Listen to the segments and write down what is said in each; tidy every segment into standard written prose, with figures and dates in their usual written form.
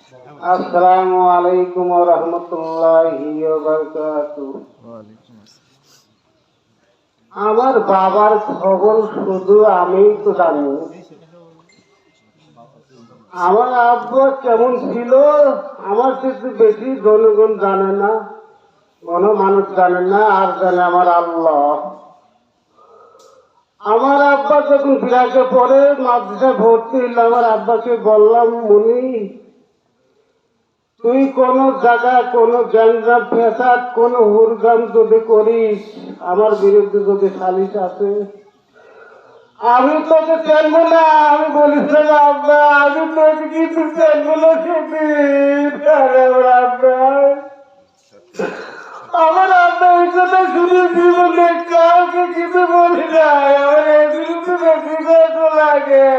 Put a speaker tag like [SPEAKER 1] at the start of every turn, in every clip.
[SPEAKER 1] আসসালামু আলাইকুম ওয়া রাহমাতুল্লাহি ওয়া বারাকাতুহু। আমার বাবার খবর শুধু আমিই তো জানি। আমার আব্বা কেমন ছিল আমার থেকে বেশি জনগণ জানে না, মানুষ জানে না, আর জানে আমার আল্লাহ। আমার আব্বা যখন বিরাটে পরে মাদ্রাসায় ভর্তি হইল, আমার আব্বাকে বললাম, মুনি তুই কোন জায়গায় কোন গ্যাঞ্জাম ফেসাদ কোন হুরগাম যদি করিস, আমার বিরুদ্ধে যদি সালিশ আছে, আমি তোকে চেনবো না। আমি বলেছিলাম, আব্বা আমি তোকে কিছু চেনবো না। আমার আব্বা এই কথা শুনে জীবনে কাউকে কিছু বলি নাই। আমার এই বিরুদ্ধে বেশি কষ্ট লাগে।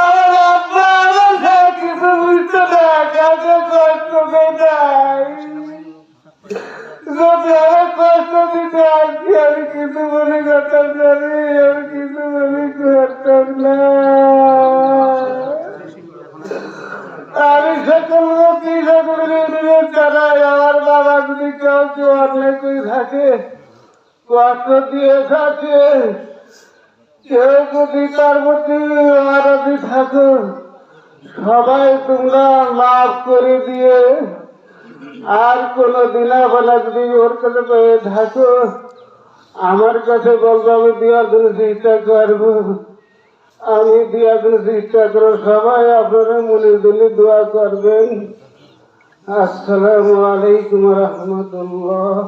[SPEAKER 1] আমার আব্বা আমার কিছু বুঝতে না, কাউকে কষ্ট দেয়। যদি আমার কষ্ট দিতে আসছি, আমি কিছু মনে করতাম না, আমি কিছু মনে করতাম না। আমি সকল জানাই, আমার বাবা যদি কেউ কেউ অন্যায় করে থাকে, কষ্ট দিয়ে থাকে, কেউ যদি তার প্রতি আরতি থাকো, সবাই তোমরা মাফ করে দিয়ে আর কোনদিন আবার যদি ওর কাছে পেয়ে থাকো, আমার কাছে বলবো, আমি দেওয়ার জন্য চেষ্টা করবো। আমি দেওয়ার জন্য চেষ্টা করবো। সবাই আপনারা মনের জন্য দোয়া করবেন। আসসালামু আলাইকুম ওয়া রাহমাতুল্লাহ।